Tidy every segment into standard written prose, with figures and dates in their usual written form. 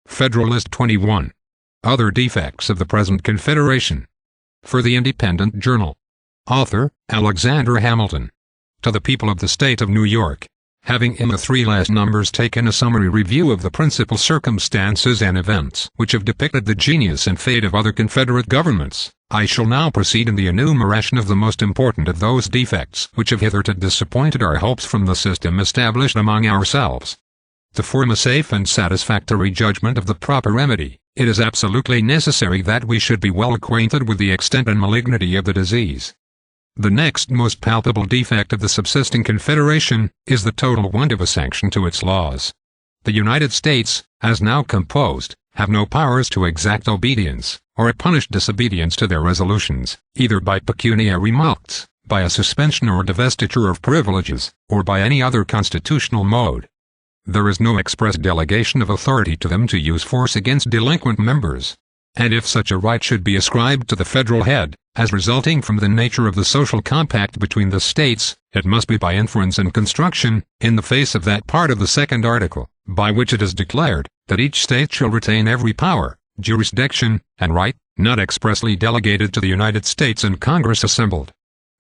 Federalist 21. Other defects of the present Confederation. For the Independent Journal. Author, Alexander Hamilton. To the people of the state of New York. Having in the three last numbers taken a summary review of the principal circumstances and events which have depicted the genius and fate of other Confederate governments, I shall now proceed in the enumeration of the most important of those defects which have hitherto disappointed our hopes from the system established among ourselves. To form a safe and satisfactory judgment of the proper remedy, it is absolutely necessary that we should be well acquainted with the extent and malignity of the disease. The next most palpable defect of the subsisting Confederation is the total want of a sanction to its laws. The United States, as now composed, have no powers to exact obedience, or punish disobedience to their resolutions, either by pecuniary mulcts, by a suspension or divestiture of privileges, or by any other constitutional mode. There is no express delegation of authority to them to use force against delinquent members. And if such a right should be ascribed to the federal head, as resulting from the nature of the social compact between the states, it must be by inference and construction, in the face of that part of the second article, by which it is declared, that each state shall retain every power, jurisdiction, and right, not expressly delegated to the United States and Congress assembled.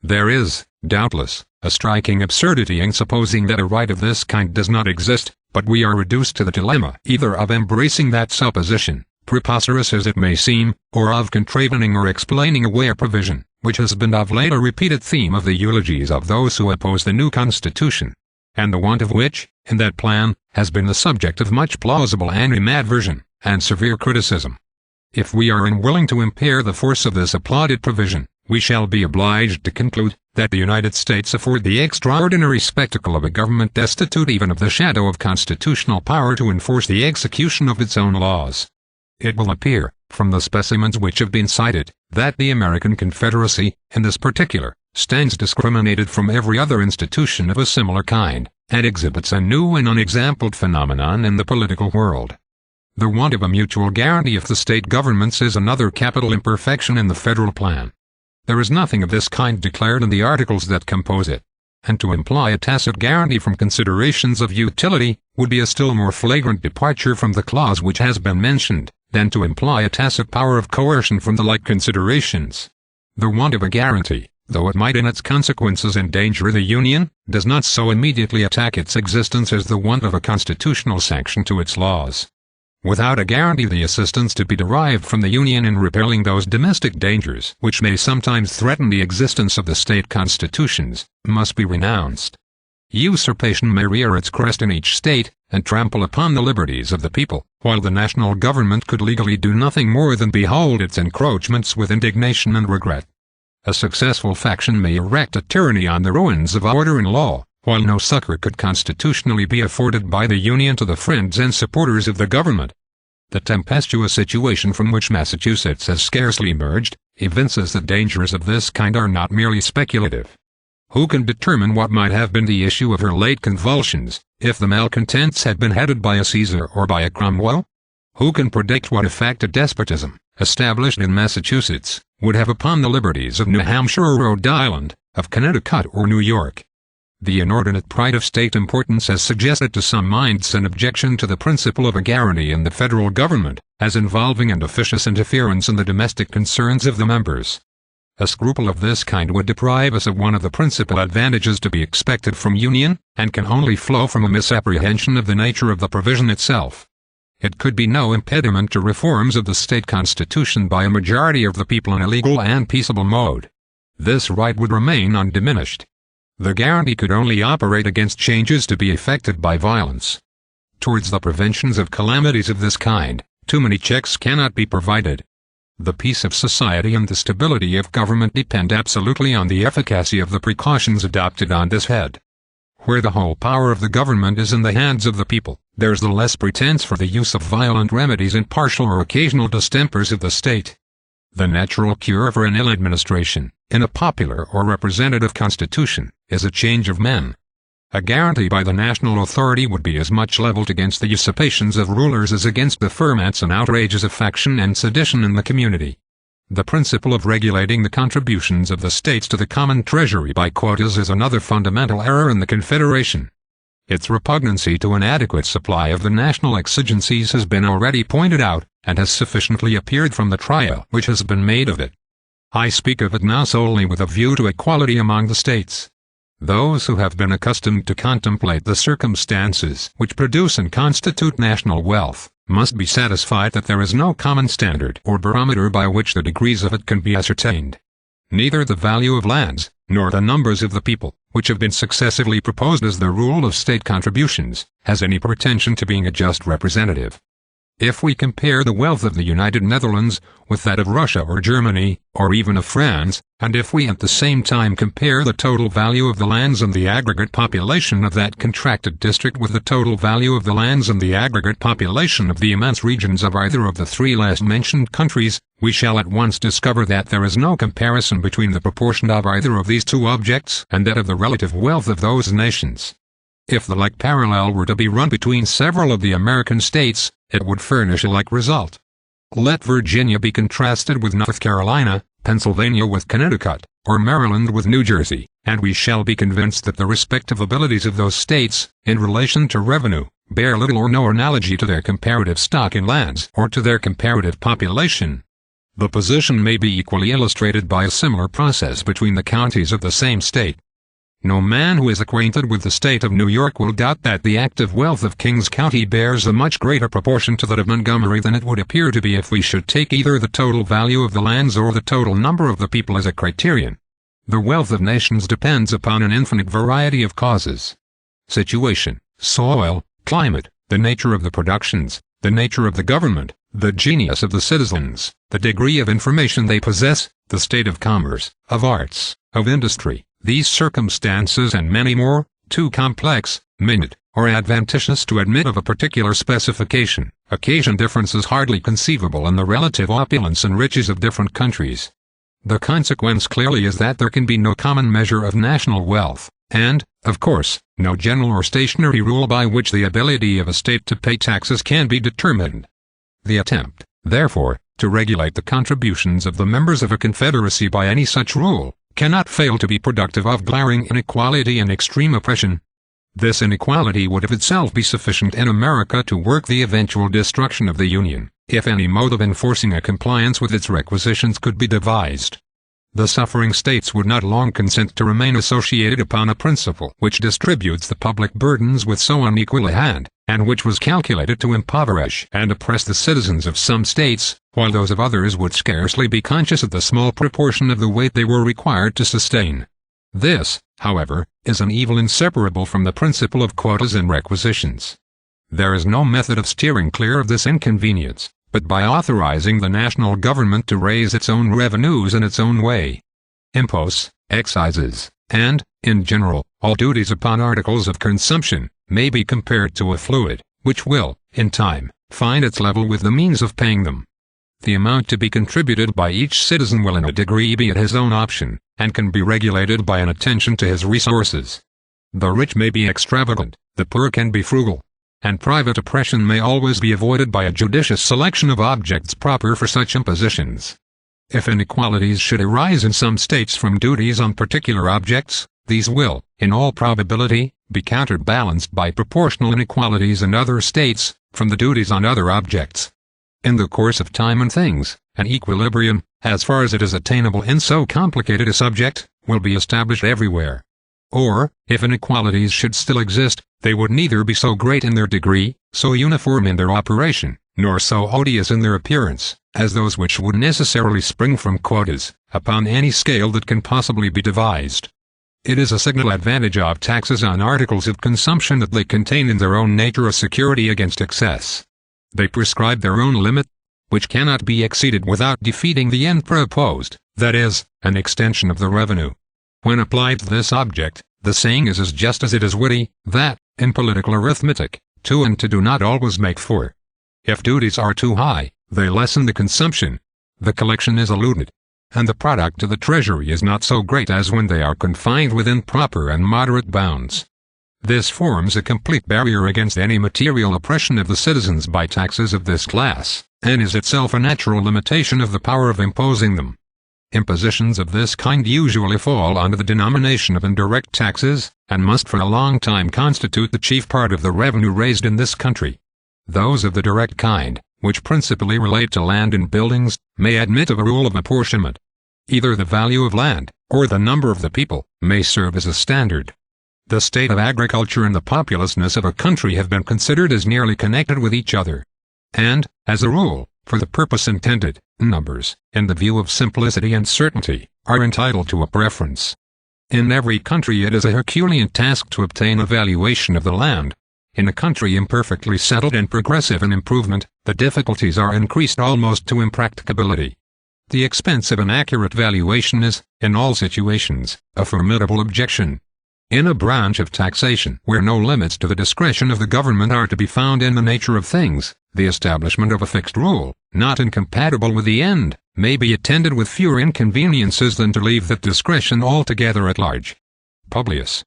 There is, doubtless, a striking absurdity in supposing that a right of this kind does not exist, but we are reduced to the dilemma either of embracing that supposition, preposterous as it may seem, or of contravening or explaining away a provision, which has been of late a repeated theme of the eulogies of those who oppose the new Constitution, and the want of which, in that plan, has been the subject of much plausible animadversion, and severe criticism. If we are unwilling to impair the force of this applauded provision, we shall be obliged to conclude that the United States afford the extraordinary spectacle of a government destitute even of the shadow of constitutional power to enforce the execution of its own laws. It will appear, from the specimens which have been cited, that the American Confederacy, in this particular, stands discriminated from every other institution of a similar kind, and exhibits a new and unexampled phenomenon in the political world. The want of a mutual guarantee of the state governments is another capital imperfection in the federal plan. There is nothing of this kind declared in the articles that compose it, and to imply a tacit guarantee from considerations of utility would be a still more flagrant departure from the clause which has been mentioned, than to imply a tacit power of coercion from the like considerations. The want of a guarantee, though it might in its consequences endanger the Union, does not so immediately attack its existence as the want of a constitutional sanction to its laws. Without a guarantee, the assistance to be derived from the Union in repelling those domestic dangers which may sometimes threaten the existence of the state constitutions must be renounced. Usurpation may rear its crest in each state, and trample upon the liberties of the people, while the national government could legally do nothing more than behold its encroachments with indignation and regret. A successful faction may erect a tyranny on the ruins of order and law, while no succor could constitutionally be afforded by the Union to the friends and supporters of the government. The tempestuous situation from which Massachusetts has scarcely emerged, evinces that dangers of this kind are not merely speculative. Who can determine what might have been the issue of her late convulsions, if the malcontents had been headed by a Caesar or by a Cromwell? Who can predict what effect a despotism, established in Massachusetts, would have upon the liberties of New Hampshire or Rhode Island, of Connecticut or New York? The inordinate pride of state importance has suggested to some minds an objection to the principle of a guarantee in the federal government, as involving an officious interference in the domestic concerns of the members. A scruple of this kind would deprive us of one of the principal advantages to be expected from union, and can only flow from a misapprehension of the nature of the provision itself. It could be no impediment to reforms of the state constitution by a majority of the people in a legal and peaceable mode. This right would remain undiminished. The guarantee could only operate against changes to be effected by violence. Towards the preventions of calamities of this kind, too many checks cannot be provided. The peace of society and the stability of government depend absolutely on the efficacy of the precautions adopted on this head. Where the whole power of the government is in the hands of the people, there is the less pretense for the use of violent remedies in partial or occasional distempers of the state. The natural cure for an ill administration, in a popular or representative constitution, is a change of men. A guarantee by the national authority would be as much leveled against the usurpations of rulers as against the ferments and outrages of faction and sedition in the community. The principle of regulating the contributions of the states to the common treasury by quotas is another fundamental error in the Confederation. Its repugnancy to an adequate supply of the national exigencies has been already pointed out, and has sufficiently appeared from the trial which has been made of it. I speak of it now solely with a view to equality among the states. Those who have been accustomed to contemplate the circumstances which produce and constitute national wealth, must be satisfied that there is no common standard or barometer by which the degrees of it can be ascertained. Neither the value of lands, nor the numbers of the people, which have been successively proposed as the rule of state contributions, has any pretension to being a just representative. If we compare the wealth of the United Netherlands with that of Russia or Germany, or even of France, and if we at the same time compare the total value of the lands and the aggregate population of that contracted district with the total value of the lands and the aggregate population of the immense regions of either of the three last mentioned countries, we shall at once discover that there is no comparison between the proportion of either of these two objects and that of the relative wealth of those nations. If the like parallel were to be run between several of the American states, it would furnish a like result. Let Virginia be contrasted with North Carolina, Pennsylvania with Connecticut, or Maryland with New Jersey, and we shall be convinced that the respective abilities of those states, in relation to revenue, bear little or no analogy to their comparative stock in lands or to their comparative population. The position may be equally illustrated by a similar process between the counties of the same state. No man who is acquainted with the state of New York will doubt that the active wealth of Kings County bears a much greater proportion to that of Montgomery than it would appear to be if we should take either the total value of the lands or the total number of the people as a criterion. The wealth of nations depends upon an infinite variety of causes. Situation, soil, climate, the nature of the productions, the nature of the government, the genius of the citizens, the degree of information they possess, the state of commerce, of arts, of industry. These circumstances and many more, too complex, minute, or adventitious to admit of a particular specification, occasion differences hardly conceivable in the relative opulence and riches of different countries. The consequence clearly is that there can be no common measure of national wealth, and, of course, no general or stationary rule by which the ability of a state to pay taxes can be determined. The attempt, therefore, to regulate the contributions of the members of a confederacy by any such rule, cannot fail to be productive of glaring inequality and extreme oppression. This inequality would of itself be sufficient in America to work the eventual destruction of the Union, if any mode of enforcing a compliance with its requisitions could be devised. The suffering states would not long consent to remain associated upon a principle which distributes the public burdens with so unequal a hand, and which was calculated to impoverish and oppress the citizens of some states, while those of others would scarcely be conscious of the small proportion of the weight they were required to sustain. This, however, is an evil inseparable from the principle of quotas and requisitions. There is no method of steering clear of this inconvenience, but by authorizing the national government to raise its own revenues in its own way. Imposts, excises, and, in general, all duties upon articles of consumption, may be compared to a fluid, which will, in time, find its level with the means of paying them. The amount to be contributed by each citizen will in a degree be at his own option, and can be regulated by an attention to his resources. The rich may be extravagant, the poor can be frugal, and private oppression may always be avoided by a judicious selection of objects proper for such impositions. If inequalities should arise in some states from duties on particular objects, these will, in all probability, be counterbalanced by proportional inequalities in other states, from the duties on other objects. In the course of time and things, an equilibrium, as far as it is attainable in so complicated a subject, will be established everywhere. Or, if inequalities should still exist, they would neither be so great in their degree, so uniform in their operation, nor so odious in their appearance, as those which would necessarily spring from quotas, upon any scale that can possibly be devised. It is a signal advantage of taxes on articles of consumption that they contain in their own nature a security against excess. They prescribe their own limit, which cannot be exceeded without defeating the end proposed, that is, an extension of the revenue. When applied to this object, the saying is as just as it is witty, that, in political arithmetic, 2 and 2 do not always make 4. If duties are too high, they lessen the consumption, the collection is eluded, and the product to the treasury is not so great as when they are confined within proper and moderate bounds. This forms a complete barrier against any material oppression of the citizens by taxes of this class, and is itself a natural limitation of the power of imposing them. Impositions of this kind usually fall under the denomination of indirect taxes, and must for a long time constitute the chief part of the revenue raised in this country. Those of the direct kind, which principally relate to land and buildings, may admit of a rule of apportionment. Either the value of land, or the number of the people, may serve as a standard. The state of agriculture and the populousness of a country have been considered as nearly connected with each other. And, as a rule, for the purpose intended, numbers, in the view of simplicity and certainty, are entitled to a preference. In every country it is a Herculean task to obtain a valuation of the land. In a country imperfectly settled and progressive in improvement, the difficulties are increased almost to impracticability. The expense of an accurate valuation is, in all situations, a formidable objection. In a branch of taxation where no limits to the discretion of the government are to be found in the nature of things, the establishment of a fixed rule, not incompatible with the end, may be attended with fewer inconveniences than to leave that discretion altogether at large. Publius,